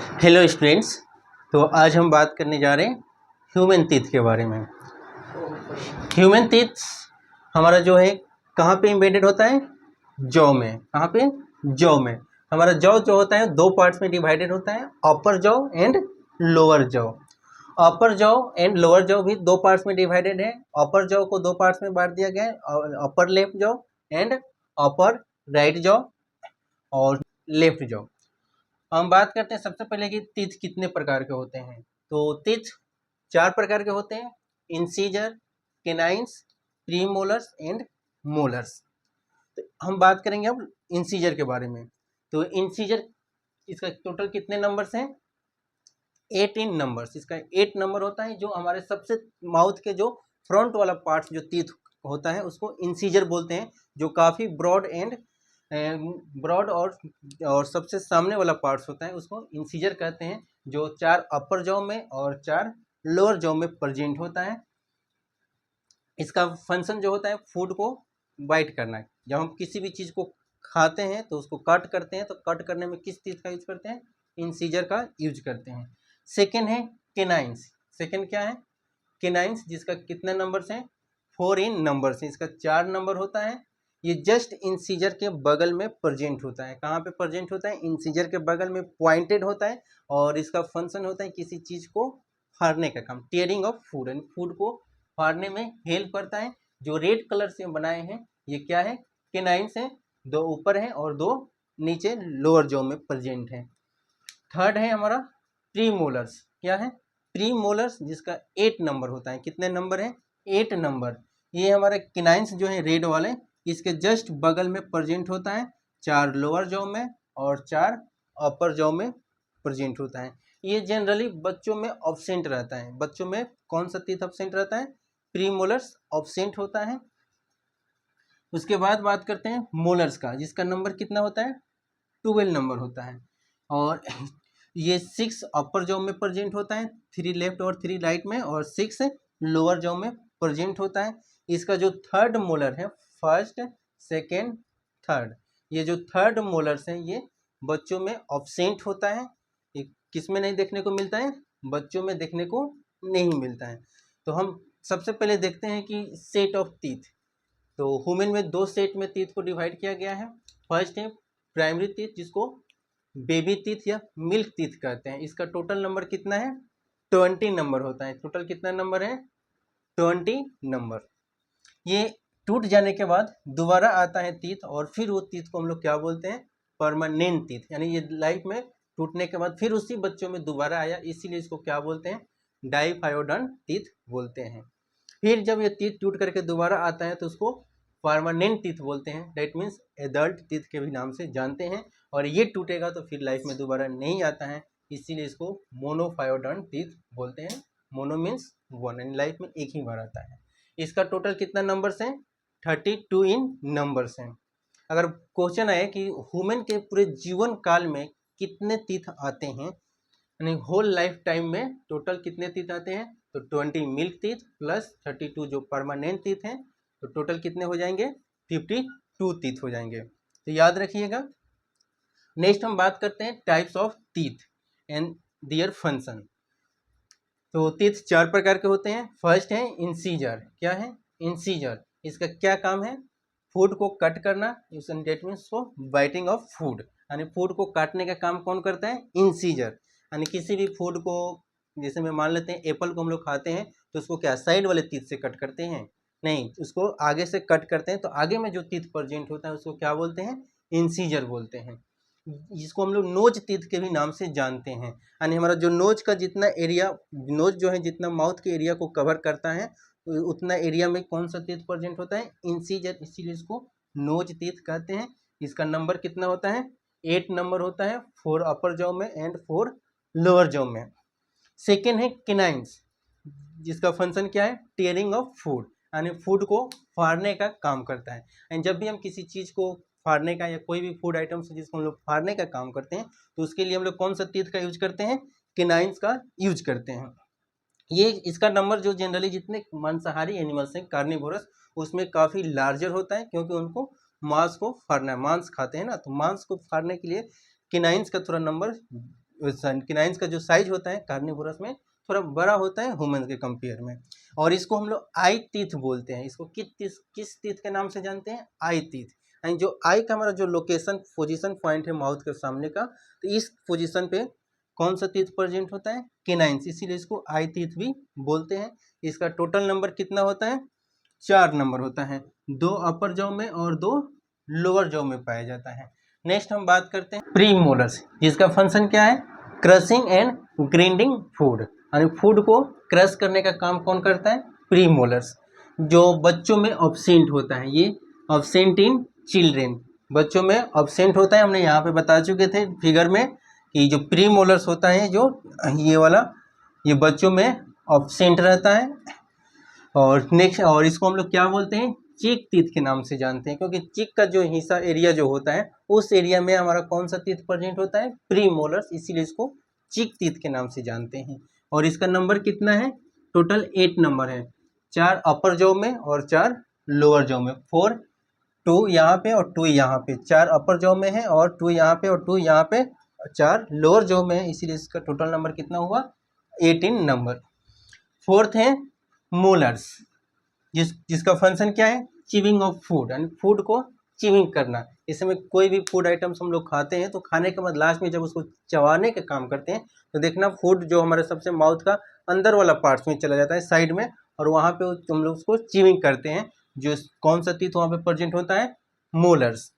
Hello students. तो आज हम बात करने जा रहे हैं ह्यूमन टीथ के बारे में। ह्यूमन टीथ हमारा जो है कहाँ पे इम्बेडेड होता है? जॉ में। कहाँ पे? जॉ में। हमारा जॉ जो होता है दो पार्ट्स में डिवाइडेड होता है, अपर jaw and lower jaw. Upper jaw and lower jaw भी दो पार्ट्स में डिवाइडेड है। अपर जॉ को दो पार्ट्स में बांट दिया गया है, upper left jaw and upper right jaw और लेफ्ट जॉ। हम बात करते हैं सबसे पहले कि टीथ कितने प्रकार के होते हैं। तो टीथ चार प्रकार के होते हैं: इंसीजर, केनाइन्स, प्रीमोलर्स एंड मोलर्स। तो हम बात करेंगे अब इंसीजर के बारे में। तो इंसीजर इसका टोटल कितने नंबर्स हैं? 18 नंबर्स। इसका 8 नंबर होता है। जो हमारे सबसे माउथ के जो फ्रंट वाला पार्ट जो टीथ होता है उसको इंसीजर बोलते हैं, जो काफ़ी ब्रॉड एंड ब्रॉड और सबसे सामने वाला पार्ट्स होता है उसको इंसीजर कहते हैं, जो 4 अपर जॉ में और 4 लोअर जॉ में प्रेजेंट होता है। इसका फंक्शन जो होता है फूड को बाइट करना है। जब हम किसी भी चीज़ को खाते हैं तो उसको कट करते हैं, तो कट करने में किस टीथ का यूज करते हैं? इंसीजर का यूज करते हैं। सेकेंड है केनाइन्स। सेकेंड क्या है? केनाइन्स, जिसका कितने नंबर्स हैं? 4 इन नंबर्स हैं। इसका 4 नंबर होता है। ये जस्ट इंसीजर के बगल में प्रेजेंट होता है। कहाँ पे प्रेजेंट होता है? इंसीजर के बगल में पॉइंटेड होता है और इसका फंक्शन होता है किसी चीज़ को फाड़ने का काम, tearing of food, and food को फाड़ने में हेल्प करता है। जो रेड कलर से बनाए हैं ये क्या है? केनाइन्स हैं। 2 ऊपर हैं और 2 नीचे लोअर जॉ में प्रेजेंट है। थर्ड है हमारा प्रीमोलर्स। क्या है? प्रीमोलर्स, जिसका 8 नंबर होता है। कितने नंबर है? 8 नंबर। ये हमारे केनाइन्स जो है रेड वाले, इसके जस्ट बगल में प्रेजेंट होता है। 4 लोअर जॉ में और 4 अपर जॉ में प्रेजेंट होता है। ये जनरली बच्चों में ऑब्सेंट रहता है। बच्चों में कौन सा टीथ ऑब्सेंट रहता है? प्रीमोलर्स ऑब्सेंट होता है। उसके बाद बात करते हैं मोलर्स का, जिसका नंबर कितना होता है? 12 नंबर होता है। और ये 6 अपर जॉ में प्रेजेंट होता है, 3 लेफ्ट और 3 राइट में, और 6 लोअर जॉ में प्रेजेंट होता है। इसका जो थर्ड मोलर है, फर्स्ट, सेकेंड, थर्ड, ये जो थर्ड मोलर्स हैं ये बच्चों में ऑब्सेंट होता है। ये किस में नहीं देखने को मिलता है? बच्चों में देखने को नहीं मिलता है। तो हम सबसे पहले देखते हैं कि सेट ऑफ टीथ। तो ह्यूमन में 2 सेट में टीथ को डिवाइड किया गया है। फर्स्ट है प्राइमरी टीथ, जिसको बेबी टीथ या मिल्क टीथ कहते हैं। इसका टोटल नंबर कितना है? 20 नंबर होता है। टोटल कितना नंबर है? 20 नंबर। ये टूट जाने के बाद दोबारा आता है टीथ, और फिर वो टीथ को हम लोग क्या बोलते हैं? Permanent teeth. यानी ये लाइफ में टूटने के बाद फिर उसी बच्चों में दोबारा आया, इसीलिए इसको क्या बोलते हैं? डाइफायोडन टीथ बोलते हैं। फिर जब ये टीथ टूट करके दोबारा आता है तो उसको परमानेंट टीथ बोलते हैं। दैट मीन्स एडल्ट टीथ के भी नाम से जानते हैं। और ये टूटेगा तो फिर लाइफ में दोबारा नहीं आता है, इसीलिए इसको मोनोफायोडन टीथ बोलते हैं। मोनो मीन्स 1, एंड लाइफ में एक ही बार आता है। इसका टोटल कितना नंबर्स हैं? 32 इन नंबर्स हैं। अगर क्वेश्चन आए कि ह्यूमन के पूरे जीवन काल में कितने टीथ आते हैं, यानी होल लाइफ टाइम में टोटल कितने टीथ आते हैं, तो 20 मिल्क टीथ प्लस 32 जो परमानेंट टीथ हैं, तो टोटल कितने हो जाएंगे? 52 टीथ हो जाएंगे। तो याद रखिएगा। नेक्स्ट हम बात करते हैं types of teeth and their function. तो टीथ 4 प्रकार के होते हैं। फर्स्ट है इंसीजर। क्या है? इंसीजर। इसका क्या काम है? फूड को कट करना। डेट मीन्स को बाइटिंग ऑफ फूड, यानी फूड को काटने का काम कौन करता है? इंसीजर। यानी किसी भी फूड को, जैसे मैं मान लेते हैं एप्पल को हम लोग खाते हैं तो उसको क्या साइड वाले टीथ से कट करते हैं? नहीं, उसको आगे से कट करते हैं। तो आगे में जो टीथ प्रेजेंट होता है उसको क्या बोलते हैं? इंसीजर बोलते हैं। जिसको हम लोग नोज टीथ के भी नाम से जानते हैं। यानी हमारा जो नोज का जितना एरिया, नोज जो है जितना माउथ के एरिया को कवर करता है, उतना एरिया में कौन सा टीथ प्रेजेंट होता है? इंसीजर। इसीलिए इसको नोज टीथ कहते हैं। इसका नंबर कितना होता है? 8 नंबर होता है, 4 अपर जॉ में एंड 4 लोअर जॉ में। सेकेंड है केनाइन्स, जिसका फंक्शन क्या है? टीयरिंग ऑफ फूड, यानी फूड को फाड़ने का काम करता है। एंड जब भी हम किसी चीज़ को फाड़ने का, या कोई भी फूड आइटम्स जिसको हम लोग फाड़ने का काम करते हैं, तो उसके लिए हम लोग कौन सा टीथ का यूज करते हैं? केनाइन्स का यूज करते हैं। ये इसका नंबर जो जनरली जितने मांसाहारी एनिमल्स हैं कार्निवोरस, उसमें काफ़ी लार्जर होता है, क्योंकि उनको मांस को फाड़ना है। मांस खाते हैं ना, तो मांस को फाड़ने के लिए केनाइन्स का थोड़ा नंबर किनाइंस का जो साइज होता है कार्निवोरस में थोड़ा बड़ा होता है ह्यूमन के कंपेयर में। और इसको हम लोग आई टीथ बोलते हैं। इसको किस टीथ के नाम से जानते हैं? आई टीथ। यानी जो आई का हमारा जो लोकेशन पोजीशन पॉइंट है माउथ के सामने का, तो इस पोजीशन पे कौन सा टीथ प्रेजेंट होता है? केनाइंस, इसीलिए इसको आई टीथ भी बोलते हैं। इसका टोटल नंबर कितना होता है? 4 नंबर होता है, 2 अपर जॉ में और 2 लोअर जॉ में पाया जाता है। नेक्स्ट हम बात करते हैं प्री मोलर्स, जिसका फंक्शन क्या है? क्रशिंग एंड ग्राइंडिंग फूड, यानी फूड को क्रश करने का काम कौन करता है? प्री मोलर्स, जो बच्चों में ऑब्सेंट होता है। ये ऑब्सेंट इन चिल्ड्रेन, बच्चों में ऑब्सेंट होता है। हमने यहाँ पे बता चुके थे फिगर में कि जो प्री मोलर्स होता है, जो ये वाला, ये बच्चों में ऑब्सेंट रहता है। और नेक्स्ट, और इसको हम लोग क्या बोलते हैं? चीक टीथ के नाम से जानते हैं, क्योंकि चीक का जो हिस्सा एरिया जो होता है उस एरिया में हमारा कौन सा टीथ प्रेजेंट होता है? प्री मोलर्स, इसीलिए इसको चीक टीथ के नाम से जानते हैं। और इसका नंबर कितना है? टोटल 8 नंबर है, 4 अपर जॉ में और 4 लोअर जॉ में। 4 2 यहाँ पे और 2 यहाँ पे, 4 अपर जॉ में है और 2 यहाँ पे और 2 यहाँ पे, 4 लोअर जॉ में है, इसीलिए इसका टोटल नंबर कितना हुआ? 18 नंबर। फोर्थ है मोलर्स, जिसका फंक्शन क्या है? चिविंग ऑफ फूड, यानी फूड को चिविंग करना। इसमें कोई भी फूड आइटम्स हम लोग खाते हैं तो खाने के बाद लास्ट में जब उसको चबाने का काम करते हैं तो देखना फूड जो हमारे सबसे माउथ का अंदर वाला पार्ट्स में चला जाता है साइड में, और वहाँ पे हम लोग उसको चिविंग करते हैं। जो कौन सा टीथ वहाँ पे प्रेजेंट होता है? Molars.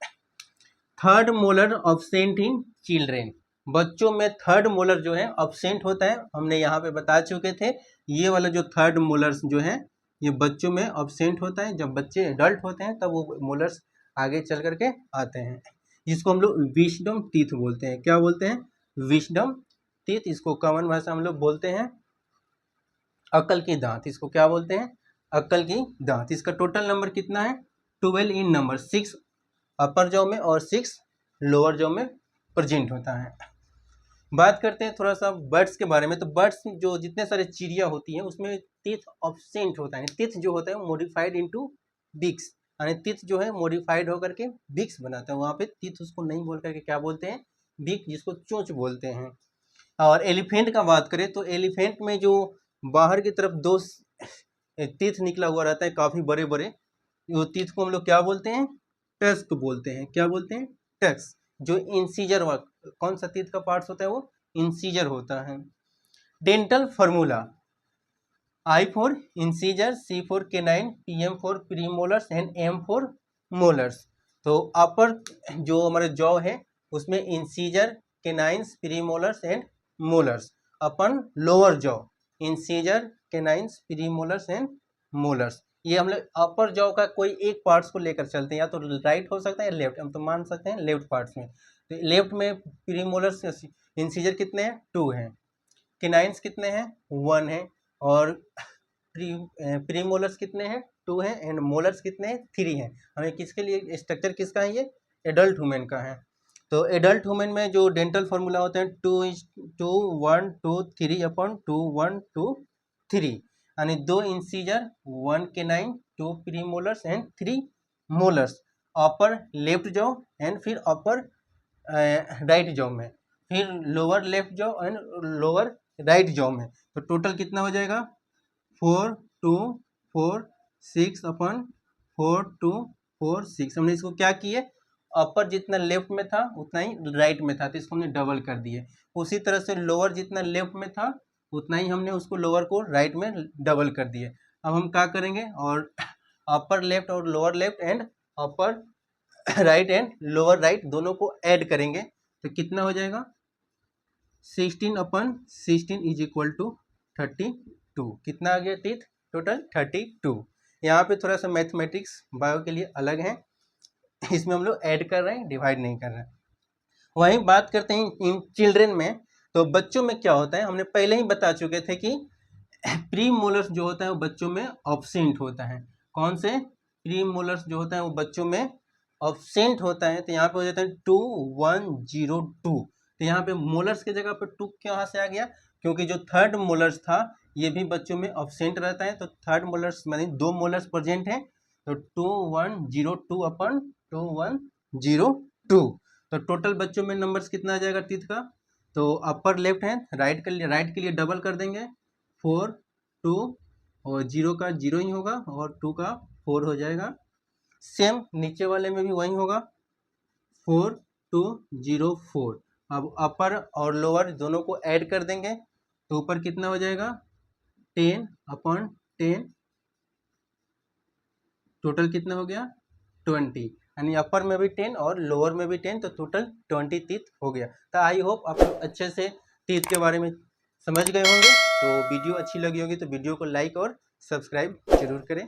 Third molar absent in children, बच्चों में थर्ड मोलर जो है ऑब्सेंट होता है। हमने यहाँ पे बता चुके थे, ये वाला जो थर्ड मोलर्स जो है ये बच्चों में ऑब्सेंट होता है। जब बच्चे एडल्ट होते हैं तब वो मोलर्स आगे चल करके आते हैं, जिसको हम लोग विजडम टीथ बोलते हैं। क्या बोलते हैं? Wisdom teeth. इसको कॉमन भाषा हम लोग बोलते हैं अक्ल की दांत। इसको क्या बोलते हैं? अक्ल की दांत। इसका टोटल नंबर कितना है? 12 इन नंबर, 6 अपर जॉ में और 6 लोअर जॉ में प्रेजेंट होता है। बात करते हैं थोड़ा सा बर्ड्स के बारे में। तो बर्ड्स जो जितने सारे चिड़िया होती हैं उसमें टीथ ऑब्सेंट होता है। टीथ जो होता है मॉडिफाइड इनटू बिक्स, यानी टीथ जो है मॉडिफाइड होकर के बिक्स बनाता है। वहाँ पे टीथ उसको नहीं बोल करके क्या बोलते हैं? बिक, जिसको चोंच बोलते हैं। और एलिफेंट का बात करें तो एलिफेंट में जो बाहर की तरफ 2 टीथ निकला हुआ रहता है काफ़ी बड़े बड़े, वो टीथ को हम लोग क्या बोलते हैं? टस्क बोलते हैं। क्या बोलते हैं? टस्क। जो इंसीजर, कौन सा टीथ का पार्ट्स होता है? वो इंसीजर होता है। Dental formula: I for incisor, C for canine, PM for premolars and M for molars. तो अपर जो हमारे जॉ है उसमें incisor, canines, premolars and molars. Upon lower jaw incisor, canines, premolars and molars. ये हम लोग अपर जॉ का कोई एक पार्ट्स को लेकर चलते हैं, या तो राइट हो सकता है या लेफ्ट, हम तो मान सकते हैं लेफ्ट पार्ट्स में। तो लेफ्ट में प्रीमोलर्स इंसीजर कितने हैं? 2 हैं। केनाइंस कितने हैं? 1 है। और प्रीमोलर्स कितने हैं? 2 हैं। एंड मोलर्स कितने हैं? 3 हैं। हमें किसके लिए स्ट्रक्चर किसका है? ये एडल्ट ह्यूमन का है। तो एडल्ट ह्यूमन में जो डेंटल फार्मूला होते हैं 2:2 1 2 3 अपन 2 1 2 3, यानी 2 incisor, 1 canine, 2 premolars and 3 molars. Upper left jaw and फिर अपर राइट जॉ में, फिर lower left jaw and lower right jaw में। तो टोटल कितना हो जाएगा? 4 2 4 6 अपन 4 2 4 6। हमने इसको क्या किए? अपर जितना लेफ्ट में था उतना ही राइट में था, तो इसको हमने डबल कर दिए। उसी तरह से लोअर जितना लेफ्ट में था उतना ही हमने उसको लोअर को राइट में डबल कर दिए। अब हम क्या करेंगे? और अपर लेफ्ट और lower left and upper right and lower right दोनों को ऐड करेंगे तो कितना हो जाएगा? 16 अपन 16 इज इक्वल टू 32। कितना आ गया टीथ? टोटल 32। यहाँ पे थोड़ा सा मैथमेटिक्स बायो के लिए अलग है, इसमें हम लोग ऐड कर रहे हैं, डिवाइड नहीं कर रहे हैं। वहीं बात करते हैं इन चिल्ड्रेन में। तो बच्चों में क्या होता है? हमने पहले ही बता चुके थे कि प्री मोलर्स जो होता है वो बच्चों में ऑब्सेंट होता है। कौन से? प्री मोलर्स जो होता है वो बच्चों में ऑब्सेंट होता है। तो यहाँ पे हो जाता है 2 1 0 2। तो यहाँ पे मोलर्स की जगह पे 2 कहाँ से आ गया? क्योंकि जो थर्ड मोलर्स था ये भी बच्चों में ऑब्सेंट रहता है। तो थर्ड मोलर्स मानी 2 मोलर्स प्रेजेंट है, तो 2 1 0 2 अपन 2 1 0 2। तो टोटल बच्चों में नंबर्स कितना आ जाएगा टीथ का? तो अपर लेफ्ट हैंड राइट के लिए डबल कर देंगे, 4 2 और 0 का 0 ही होगा और 2 का 4 हो जाएगा। सेम नीचे वाले में भी वही होगा, 4 2 0 4। अब अपर और लोअर दोनों को ऐड कर देंगे तो ऊपर कितना हो जाएगा 10/10, टोटल कितना हो गया 20, यानी अपर में भी 10 और लोअर में भी 10, तो टोटल 20 टीथ हो गया। तो आई होप आप लोग अच्छे से टीथ के बारे में समझ गए होंगे। तो वीडियो अच्छी लगी होगी तो वीडियो को लाइक और सब्सक्राइब जरूर करें।